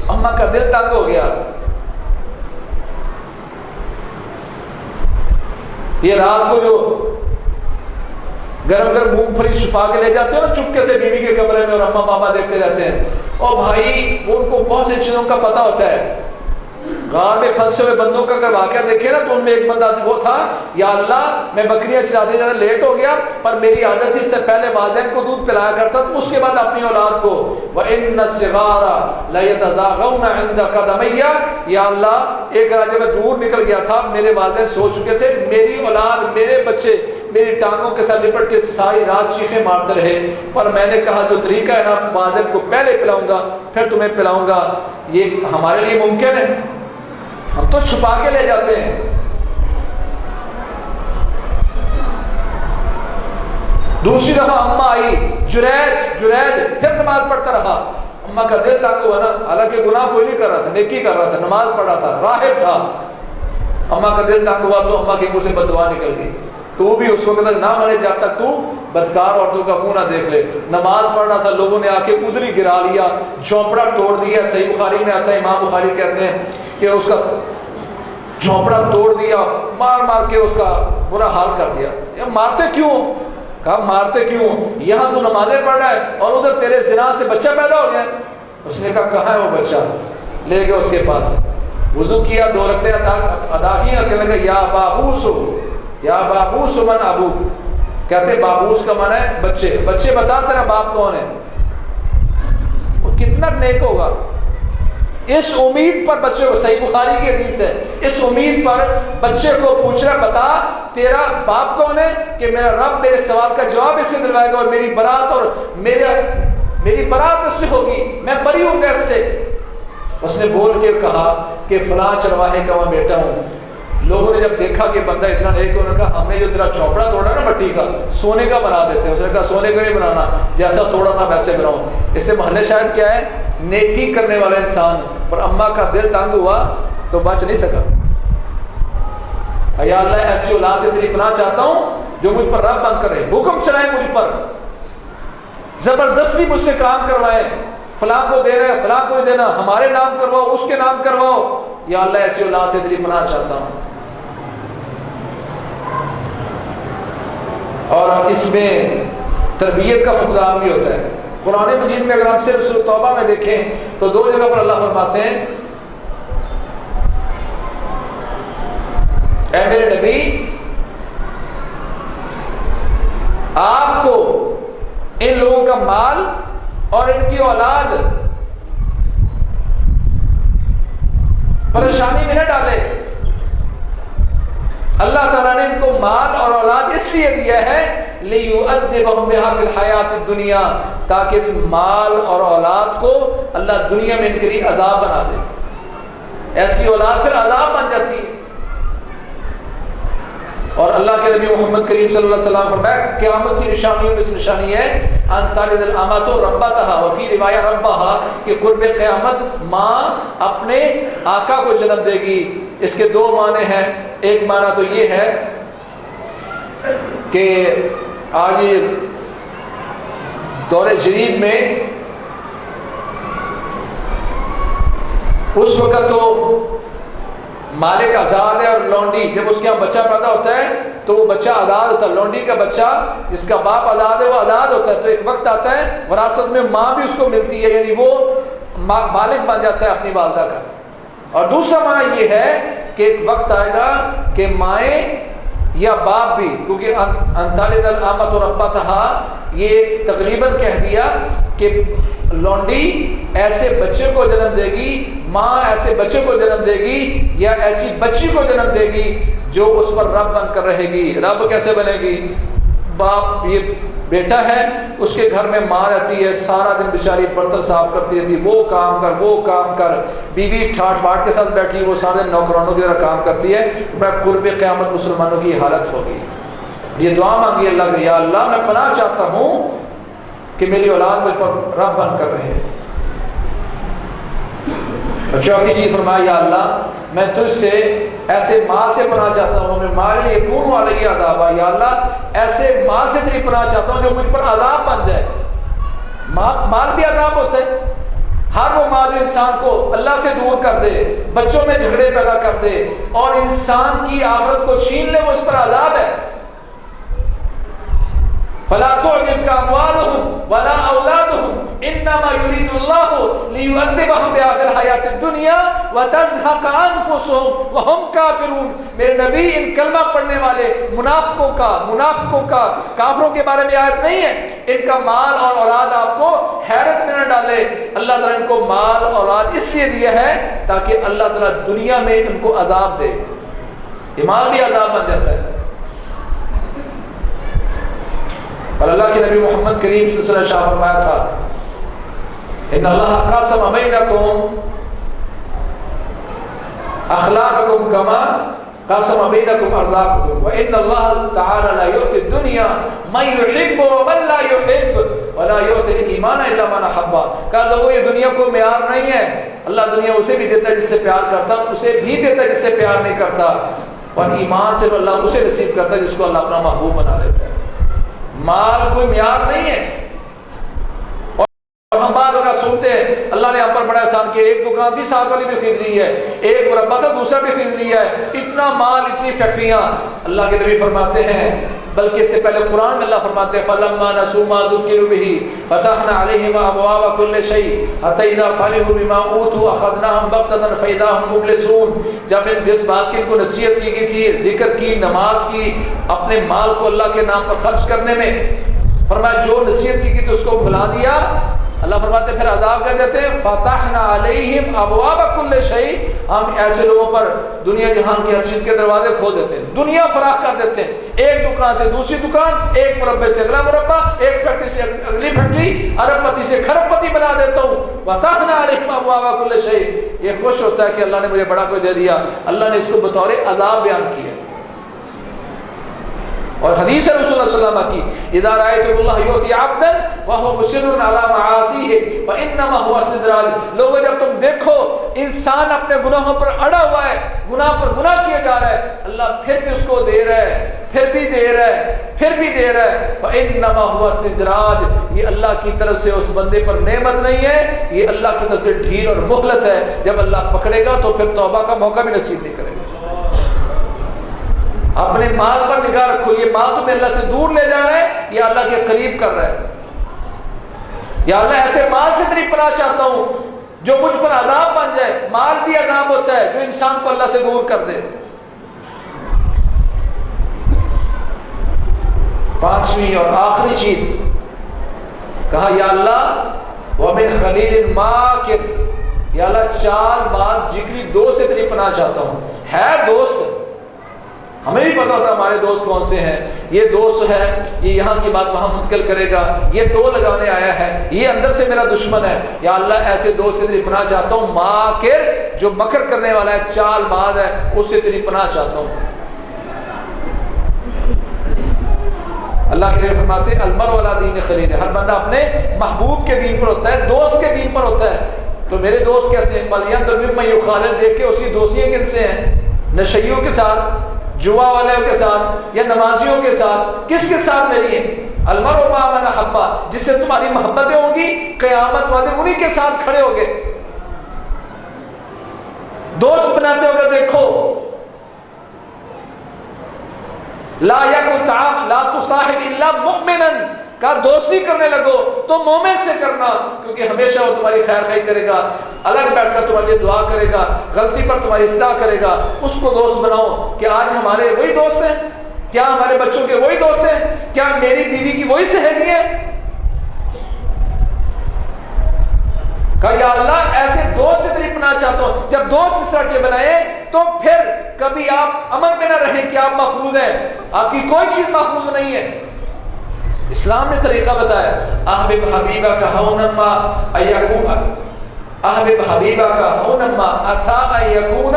Speaker 1: اماں کا دل تنگ ہو گیا. یہ رات کو جو گرم گرم مونگ پھلی چھپا کے لے جاتے ہو نا چپکے سے بیوی کے کمرے میں، اور اماں پاپا دیکھتے رہتے ہیں. اور بھائی وہ ان کو بہت سی چیزوں کا پتہ ہوتا ہے. غار میں پھنسے ہوئے بندوں کا اگر واقعہ دیکھے نا تو ان میں ایک بندہ وہ تھا، یا اللہ میں بکریاں چلاتے جاتے لیٹ ہو گیا پر میری عادت تھی اس سے پہلے والدین کو دودھ پلایا کرتا تو اس کے بعد اپنی اولاد کو. وَإِنَّ الصِّغَارَ لَيَتَضَاغَوْنَ عِنْدَ قَدَمَيَّ، یا اللہ ایک راجہ میں دور نکل گیا تھا، میرے والدین سو چکے تھے، میری اولاد میرے بچے میری ٹانگوں کے ساتھ لپٹ کے ساری رات چیخیں مارتے رہے، پر میں نے کہا جو طریقہ ہے نا والدین کو پہلے پلاؤں گا پھر تمہیں پلاؤں گا. یہ ہمارے لیے ممکن ہے؟ ہم تو چھپا کے لے جاتے ہیں. دوسری دفعہ اماں آئی، جریج پھر نماز پڑھتا رہا. اماں کا دل تنگ ہوا نا، حالانکہ گناہ کوئی نہیں کر رہا تھا، نیکی کر رہا تھا، نماز پڑھ رہا تھا، راہب تھا. اماں کا دل تنگ ہوا تو اماں کے منہ سے بد دعا نکل گئی. تو بھی اس وقت تک نہ مرے جب تک تو بدکار عورتوں کا منہ نہ دیکھ لے. نماز پڑھ رہا تھا، لوگوں نے آ کے ادری گرا لیا، جھونپڑا توڑ دیا. صحیح بخاری میں آتا ہے، امام بخاری کہتے ہیں کہ اس کا جھونپڑا توڑ دیا، مار مار کے اس کا برا حال کر دیا. یہ مارتے کیوں؟ کہا مارتے کیوں؟ یہاں تو نمازیں پڑھ رہا ہے اور ادھر تیرے زنا سے بچہ پیدا ہو گیا. اس نے کہا کہاں ہے وہ بچہ؟ لے گئے اس کے پاس، وضو کیا، 2 رکعتیں ادا کی، اور کہنے لگا یا بابوس من ابوک. کہتے بابوس کا معنی ہے بچے. بچے بتا تیرا باپ کون ہے. وہ کتنا نیک ہوگا. اس امید پر بچے کو، صحیح بخاری کی حدیث ہے، اس امید پر بچے کو پوچھ رہا بتا تیرا باپ کون ہے کہ میرا رب میرے سوال کا جواب اس سے دلوائے گا اور میری برات اس سے ہوگی، میں بری ہوں گا اس سے. اس نے بول کے کہا کہ فلاں چرواہے کا میں بیٹا ہوں. لوگوں نے جب دیکھا کہ بندہ اتنا نیک ہے، انہوں نے کہا ہمیں جو تیرا چوپڑا توڑا نا مٹی کا، سونے کا بنا دیتے ہیں. اس نے کہا سونے کا نہیں بنانا، جیسا توڑا تھا ویسے بناؤ. اس سے محل شاید کیا ہے؟ نیکی کرنے والا انسان. پر اماں کا دل تنگ ہوا تو بچ نہیں سکا. یا اللہ ایسی اولاد سے تیری پناہ چاہتا ہوں جو مجھ پر رب بن کر رہے، حکم چلائے مجھ پر، زبردستی مجھ سے کام کروائے، فلاں کو دے رہے فلاں کو ہی دینا، ہمارے نام کرواؤ اس کے نام کرواؤ. یا اللہ ایسی اولاد سے تیری پناہ چاہتا ہوں. اور اس میں تربیت کا فقدان بھی ہوتا ہے. قرآن مجید میں اگر ہم صرف سورۃ توبہ میں دیکھیں تو 2 جگہ پر اللہ فرماتے ہیں اے میرے نبی آپ کو ان لوگوں کا مال اور ان کی اولاد پریشانی میں نہ ڈالے. اللہ تعالیٰ نے ان کو مال اور اولاد اس لیے دیا ہے لِيُعَذِّبَهُمْ بِهَا فِي الْحَيَاةِ الدُّنْيَا، تاکہ اس مال اور اولاد کو اللہ دنیا میں ان کے لیے عذاب بنا دے. ایسی اولاد پھر عذاب بن جاتی ہے. اور اللہ کے نبی محمد کریم صلی اللہ علیہ وسلم فرمایا قیامت کی نشانیوں میں سے نشانی ہے ان تلد الامۃ ربتها وفی روایہ ربها، کہ قرب قیامت ماں اپنے آقا کو جنم دے گی. اس کے دو معنی ہیں. ایک معنی تو یہ ہے کہ آج دور جدید میں اس وقت تو مالک آزاد ہے اور لونڈی جب اس کے یہاں بچہ پیدا ہوتا ہے تو وہ بچہ آزاد ہوتا ہے. لونڈی کا بچہ جس کا باپ آزاد ہے وہ آزاد ہوتا ہے. تو ایک وقت آتا ہے وراثت میں ماں بھی اس کو ملتی ہے، یعنی وہ مالک بن جاتا ہے اپنی والدہ کا. اور دوسرا معنی یہ ہے کہ ایک وقت آئے گا کہ مائیں یا باپ بھی، کیونکہ انتالد الامۃ ربتها یہ تقریباً کہہ دیا کہ لونڈی ایسے بچے کو جنم دے گی، ماں ایسے بچے کو جنم دے گی یا ایسی بچی کو جنم دے گی جو اس پر رب بن کر رہے گی. رب کیسے بنے گی؟ باپ یہ بیٹا ہے، اس کے گھر میں ماں رہتی ہے، سارا دن بیچاری برتن صاف کرتی رہتی، وہ کام کر وہ کام کر. بیوی ٹھاٹ باٹ کے ساتھ بیٹھی، وہ سارے دن نوکرانوں کی طرح کام کرتی ہے. میں قرب قیامت مسلمانوں کی حالت ہوگی. یہ دعا مانگی اللہ کہ یا اللہ میں پناہ چاہتا ہوں کہ میری اولاد مجھ پر رب بن کر رہے. اور چوتھی چیز فرمایا یا اللہ میں تجھ سے ایسے مال سے پناہ چاہتا ہوں، میں مال یکون علیہ عذابا، یا اللہ ایسے مال سے تیری پناہ چاہتا ہوں جو مجھ پر عذاب بن جائے. مال بھی عذاب ہوتا ہے. ہر وہ مال جو انسان کو اللہ سے دور کر دے، بچوں میں جھگڑے پیدا کر دے اور انسان کی آخرت کو چھین لے، وہ اس پر عذاب ہے. فلا تعجبك اموالهم ولا اولادهم انما يريد الله ليعذبهم بها في الحياه الدنيا وتزهق انفسهم وهم كافرون. میرے نبی ان کلمہ پڑھنے والے منافقوں کا کافروں کے بارے میں آیت نہیں ہے. ان کا مال اور اولاد آپ کو حیرت میں نہ ڈالے. اللہ تعالیٰ ان کو مال اور اولاد اس لیے دیا ہے تاکہ اللہ تعالیٰ دنیا میں ان کو عذاب دے. یہ مال بھی عذاب بن جاتا ہے. اور اللہ کے نبی محمد کریم صلی اللہ علیہ وسلم شاہ فرمایا تھا ان اللہ قاسم بینکم اخلاقکم کما قاسم بینکم ارزاقکم وان اللہ تعالی لا یؤتی الدنیا من یحب ومن لا یحب ولا یؤتی الایمان الا من احب. کہا لوگوں یہ دنیا کو معیار نہیں ہے. اللہ دنیا اسے بھی دیتا ہے جس سے پیار کرتا، اسے بھی دیتا ہے جس سے پیار نہیں کرتا، اور ایمان سے تو اللہ اسے نصیب کرتا ہے جس کو اللہ اپنا محبوب بنا لیتا ہے. مال کوئی معیار نہیں ہے. اور ہم بعض اوقات سنتے ہیں اللہ نے ہم پر بڑا احسان کیا، ایک دکان تھی ساتھ والی بھی خرید لی ہے، ایک مربع تھا دوسرا بھی خرید لیا ہے، اتنا مال اتنی فیکٹریاں. اللہ کے نبی فرماتے ہیں بلکہ اس سے پہلے قرآن میں اللہ فرماتے ہیں فَلَمَّا نَسُوا مَا ذُكِّرُوا بِهِ فَتَحْنَا عَلَيْهِمْ أَبْوَابَ كُلِّ شَيْءٍ حَتَّى إِذَا فَرِحُوا بِمَا أُوتُوا أَخَذْنَاهُمْ بَغْتَةً فَإِذَا هُمْ مُبْلِسُونَ. جب جس بات کی ان کو نصیحت کی گئی تھی، ذکر کی، نماز کی، اپنے مال کو اللہ کے نام پر خرچ کرنے میں، فرمایا جو نصیحت کی گئی تو اس کو بھلا دیا. اللہ فرماتے ہیں پھر عذاب کر دیتے ہیں فَتَحْنَا عَلَيْهِمْ أَبْوَابَ كُلِّ شَيْءٍ. ہم ایسے لوگوں پر دنیا جہان کی ہر چیز کے دروازے کھول دیتے ہیں، دنیا فراخ کر دیتے ہیں. ایک دکان سے دوسری دکان، ایک مربع سے اگلا مربع، ایک فیکٹری سے اگلی فیکٹری، ارب پتی سے کھرب پتی بنا دیتا ہوں. فَتَحْنَا عَلَيْهِمْ أَبْوَابَ كُلِّ شَيْءٍ. یہ خوش ہوتا ہے کہ اللہ نے مجھے بڑا کوئی دے دیا. اللہ نے اس کو بطور عذاب بیان کیا. اور حدیث رسول اللہ صلی اللہ علیہ وسلم کی اذا رأيتم اللہ یؤتی عبدا وهو مصر على معاصیہ فانما هو استدراج. لوگوں جب تم دیکھو انسان اپنے گناہوں پر اڑا ہوا ہے، گناہ پر گناہ کیا جا رہا ہے، اللہ پھر بھی اس کو دے رہا ہے، پھر بھی دے رہا ہے، پھر بھی دے رہا ہے. فانما هو استدراج. یہ اللہ کی طرف سے اس بندے پر نعمت نہیں ہے، یہ اللہ کی طرف سے ڈھیل اور مہلت ہے. جب اللہ پکڑے گا تو پھر توبہ کا موقع بھی نصیب نہیں کرے گا. اپنے مال پر نگاہ رکھو. یہ مال تمہیں اللہ سے دور لے جا رہا ہے یا اللہ کے قریب کر رہا ہے؟ یا اللہ ایسے مال سے تیری پناہ چاہتا ہوں جو مجھ پر عذاب بن جائے. مال بھی عذاب ہوتا ہے جو انسان کو اللہ سے دور کر دے. پانچویں اور آخری چیز کہا یا اللہ وَمِنْ خَلِيلٍ مَاكِرٍ، یا اللہ 4 بات جگری دوست سے تیری پناہ چاہتا ہوں۔ ہے دوست، ہمیں بھی پتا ہوتا ہے ہمارے دوست کون سے ہیں، یہ دوست ہے یہ یہاں کی بات وہاں منتقل کرے گا، یہ ٹو لگانے آیا ہے، یہ اندر سے میرا دشمن ہے۔ یا اللہ ایسے دوست سے تیری پناہ چاہتا ہوں، ماکر جو مکر کرنے والا ہے، چال باز ہے، اس سے تیری پناہ چاہتا ہوں۔ اللہ کے لیے فرماتے ہیں المرء علی دین خلیل، ہر بندہ اپنے محبوب کے دین پر ہوتا ہے، دوست کے دین پر ہوتا ہے۔ تو میرے دوست کیسے ہیں؟ فَلْيَنْظُرْ مِمَّنْ يُخَالِلُ، دیکھ کے اس کی دوستیاں کن سے ہیں؟ نشیوں کے ساتھ، جوا والوں کے ساتھ، یا نمازیوں کے ساتھ؟ کس کے ساتھ میری ہے؟ المرء مع من احب، جس سے تمہاری محبتیں ہوں گی قیامت والے انہی کے ساتھ کھڑے ہوگے۔ دوست بناتے ہوگے دیکھو، لا یکن تعام لا تصاحب الا مؤمنا، کہا دوستی کرنے لگو تو مومن سے کرنا، کیونکہ ہمیشہ وہ تمہاری خیر خواہی کرے گا، الگ بیٹھ کر تمہارے لیے دعا کرے گا، غلطی پر تمہاری اصلاح کرے گا، اس کو دوست بناؤ۔ کیا آج ہمارے وہی دوست ہیں؟ کیا ہمارے بچوں کے وہی دوست ہیں؟ کیا میری بیوی کی وہی سہیلی ہے؟ کہا یا اللہ ایسے دوست سے تیری پناہ چاہتا ہوں۔ جب دوست اس طرح کے بنائے تو پھر کبھی آپ امن میں نہ رہیں کہ آپ محفوظ ہیں، آپ کی کوئی چیز محفوظ نہیں ہے۔ اسلام نے طریقہ بتایا، احبب حبیبہ کا ہونما ایکون، احبب حبیبہ کا ہونما اساء یکون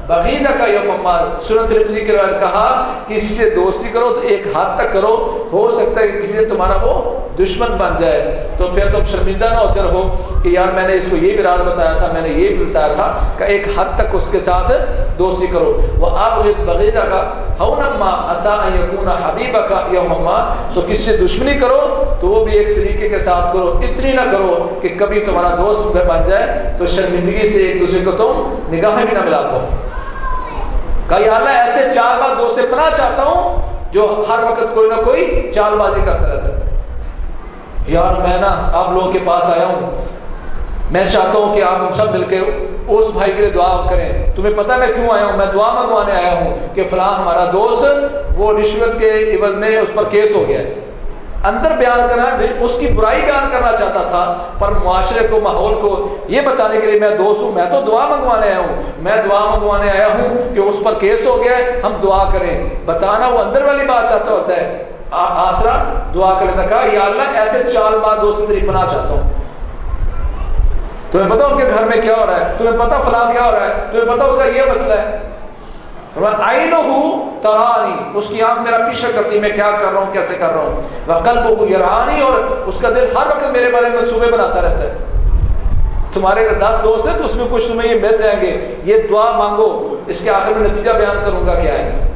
Speaker 1: بغیدہ کا یوم ما، سنن ترمذی کے روایت کہا کسی سے دوستی کرو تو ایک حد تک کرو، ہو سکتا ہے کہ کسی سے تمہارا وہ دشمن بن جائے، تو پھر تم شرمندہ نہ ہوتے رہو کہ یار میں نے اس کو یہ بھی راز بتایا تھا، میں نے یہ بھی بتایا تھا، کہ ایک حد تک اس کے ساتھ دوستی کرو۔ وَأَبْغِضْ بَغِيضَكَ هَوْنًا عَسَىٰ أَن يَكُونَ حَبِيبَكَ يَوْمًا مَا، تو کس سے دشمنی کرو تو وہ بھی ایک سلیقے کے ساتھ کرو، اتنی نہ کرو کہ کبھی تمہارا دوست بن جائے تو شرمندگی سے ایک دوسرے کو تم نگاہیں بھی نہ ملا پاؤ۔ کہا یا اللہ ایسے چال باز دوست سے پناہ چاہتا ہوں جو ہر وقت کوئی نہ کوئی چال بازی کرتا رہتا ہے۔ یار میں نا آپ لوگوں کے پاس آیا ہوں، میں چاہتا ہوں کہ آپ ہم سب مل کے اس بھائی کے لیے دعا کریں، تمہیں پتہ ہے میں کیوں آیا ہوں؟ میں دعا منگوانے آیا ہوں کہ فلاں ہمارا دوست وہ رشوت کے عوض میں اس پر کیس ہو گیا ہے۔ اندر بیان کرنا، اس کی برائی بیان کرنا چاہتا تھا، پر معاشرے کو ماحول کو یہ بتانے کے لیے میں دوست ہوں، میں تو دعا منگوانے آیا ہوں، میں دعا منگوانے آیا ہوں کہ اس پر کیس ہو گیا ہے، ہم دعا کریں۔ بتانا وہ اندر والی بات چاہتا ہوتا ہے۔ آسرا دعا کر لیتا، کہا یا اللہ ایسے چال باز دوست سے تیری پناہ چاہتا ہوں۔ تمہیں پتہ ان کے گھر میں کیا ہو رہا ہے، تمہیں پتہ فلاں کیا ہو رہا ہے، تمہیں پتہ اس کا یہ مسئلہ ہے۔ عَيْنُهُ تَرَانِي، اس کی آنکھ میرا پیچھا کرتی میں کیا کر رہا ہوں، کیسے کر رہا ہوں۔ وَقَلْبُهُ يَرْعَانِي، اور اس کا دل ہر وقت میرے بارے میں منصوبے بناتا رہتا ہے۔ تمہارے اگر 10 دوست ہیں تو اس میں کچھ تمہیں یہ مل جائیں گے، یہ دعا مانگو، اس کے آخر میں نتیجہ بیان کروں گا کیا ہے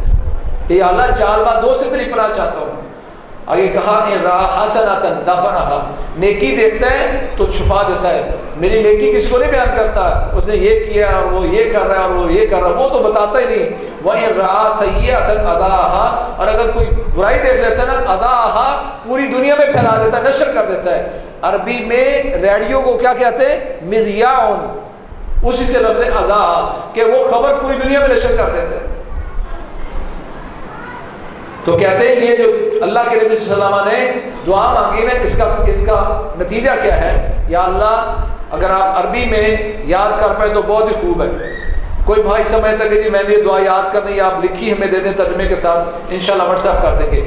Speaker 1: کہ یا اللہ چال باز دوست سے تیری پناہ چاہتا ہوں۔ آگے کہا ان رأى حسنة دفنها، نیکی دیکھتا ہے تو چھپا دیتا ہے، میری نیکی کسی کو نہیں بیان کرتا، اس نے یہ کیا اور وہ یہ کر رہا ہے اور وہ یہ کر رہا ہے، وہ تو بتاتا ہی نہیں۔ وَإِن رَأَىٰ سَيِّئَةً أَذَاعَهَا، اور اگر کوئی برائی دیکھ لیتا ہے نا، أَذَاعَهَا پوری دنیا میں پھیلا دیتا ہے، نشر کر دیتا ہے۔ عربی میں ریڈیو کو کیا کہتے ہیں؟ مذیاع، اسی سے لفظ اذاع کہ وہ خبر پوری دنیا میں نشر کر دیتے ہیں۔ تو کہتے ہیں یہ جو اللہ کے نبی صلی اللہ علیہ وسلم نے دعا مانگی نا، اس کا نتیجہ کیا ہے؟ یا اللہ اگر آپ عربی میں یاد کر پائے تو بہت ہی خوب ہے۔ کوئی بھائی سمجھتا کہ جی میں نے یہ دعا یاد کرنی ہے، آپ لکھی ہمیں دے دیں ترجمے کے ساتھ، انشاءاللہ واٹس ایپ کر دیں گے۔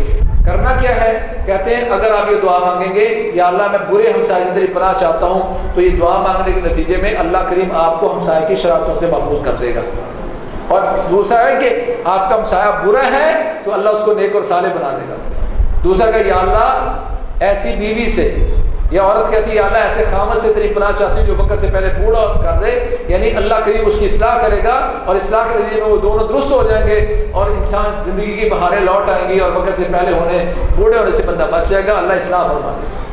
Speaker 1: کرنا کیا ہے؟ کہتے ہیں اگر آپ یہ دعا مانگیں گے یا اللہ میں برے ہمسائے سے تیری پناہ چاہتا ہوں، تو یہ دعا مانگنے کے نتیجے میں اللہ کریم آپ کو ہمسائے کی شرارتوں سے محفوظ کر دے گا۔ اور دوسرا ہے کہ آپ کا ہمسایہ برا ہے تو اللہ اس کو نیک اور صالح بنا دے گا۔ دوسرا کہ یا اللہ ایسی بیوی سے، یا عورت کہتی ہے یا اللہ ایسے خامد سے تیری پناہ چاہتی ہوں جو وقت سے پہلے بوڑھا کر دے، یعنی اللہ کریم اس کی اصلاح کرے گا اور اصلاح کے نتیجے میں وہ دونوں درست ہو جائیں گے اور انسان زندگی کی بہاریں لوٹ آئیں گی اور وقت سے پہلے بوڑھے ہونے سے بندہ بچ جائے گا، اللہ اصلاح فرما دے گا۔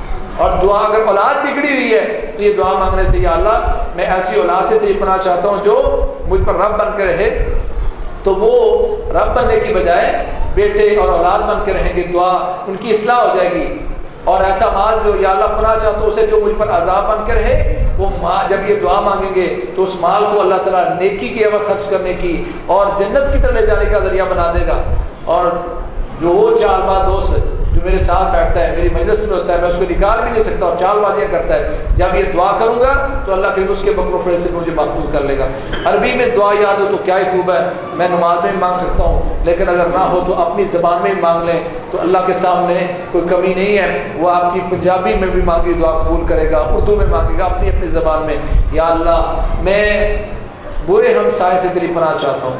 Speaker 1: اور دعا اگر اولاد بگڑی ہوئی ہے تو یہ دعا مانگنے سے یا اللہ میں ایسی اولاد سے تیری پناہ چاہتا ہوں جو مجھ پر رب بن کے رہے، تو وہ رب بننے کی بجائے بیٹے اور اولاد بن کے رہیں گے، دعا ان کی اصلاح ہو جائے گی۔ اور ایسا مال جو یا اللہ پناہ چاہتا ہوں اسے جو مجھ پر عذاب بن کے رہے، وہ ماں جب یہ دعا مانگیں گے تو اس مال کو اللہ تعالیٰ نیکی کی عوض خرچ کرنے کی اور جنت کی طرف لے جانے کا ذریعہ بنا دے گا۔ اور جو وہ چال باز دوست جو میرے ساتھ بیٹھتا ہے، میری مجلس میں ہوتا ہے، میں اس کو نکال بھی نہیں سکتا اور چال بازیاں کرتا ہے، جب یہ دعا کروں گا تو اللہ کریم اس کے مکر و فریب سے مجھے محفوظ کر لے گا۔ عربی میں دعا یاد ہو تو کیا ہی خوب ہے، میں نماز میں بھی مانگ سکتا ہوں، لیکن اگر نہ ہو تو اپنی زبان میں بھی مانگ لیں تو اللہ کے سامنے کوئی کمی نہیں ہے، وہ آپ کی پنجابی میں بھی مانگی دعا قبول کرے گا، اردو میں مانگے گا، اپنی اپنی زبان میں۔ یا اللہ میں برے ہمسائے سے تیری پناہ چاہتا ہوں،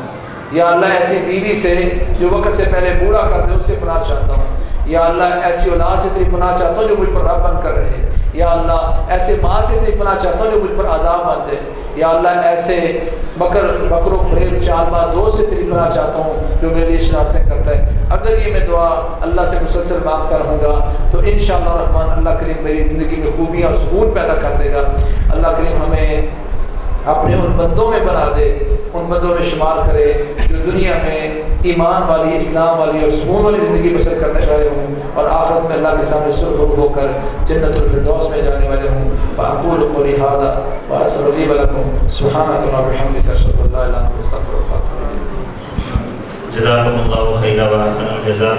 Speaker 1: یا اللہ ایسی بیوی سے جو وقت سے پہلے بوڑھا کر دے اس سے پناہ چاہتا ہوں، یا اللہ ایسی اولاد سے تیری پناہ چاہتا ہوں جو مجھ پر رب بن کر رہے، یا اللہ ایسے ماں سے تیری پناہ چاہتا ہوں جو مجھ پر عذاب بن دے، یا اللہ ایسے مکر و فریب چال باز دوست سے تیری پناہ چاہتا ہوں جو میرے لیے شرارتیں کرتا ہے۔ اگر یہ میں دعا اللہ سے مسلسل مانگتا رہوں گا تو انشاءاللہ الرحمن اللہ کریم میری زندگی میں خوبیاں اور سکون پیدا کر دے گا۔ اللہ کریم ہمیں اپنے ان بندوں میں بنا دے، ان بندوں میں شمار کرے جو دنیا میں ایمان والی، اسلام والی اور سکون والی زندگی بسر کرنے والے ہوں، اور آخرت میں اللہ کے سامنے سرخرو ہو کر جنت الفردوس میں جانے والے ہوں۔ فأقول قولي هذا وأستغفر لي ولكم سبحانك اللهم وبحمدك أشهد أن لا إله إلا أنت أستغفرك وأتوب إليك۔
Speaker 2: جزاكم الله خيرا وأحسن الجزاء۔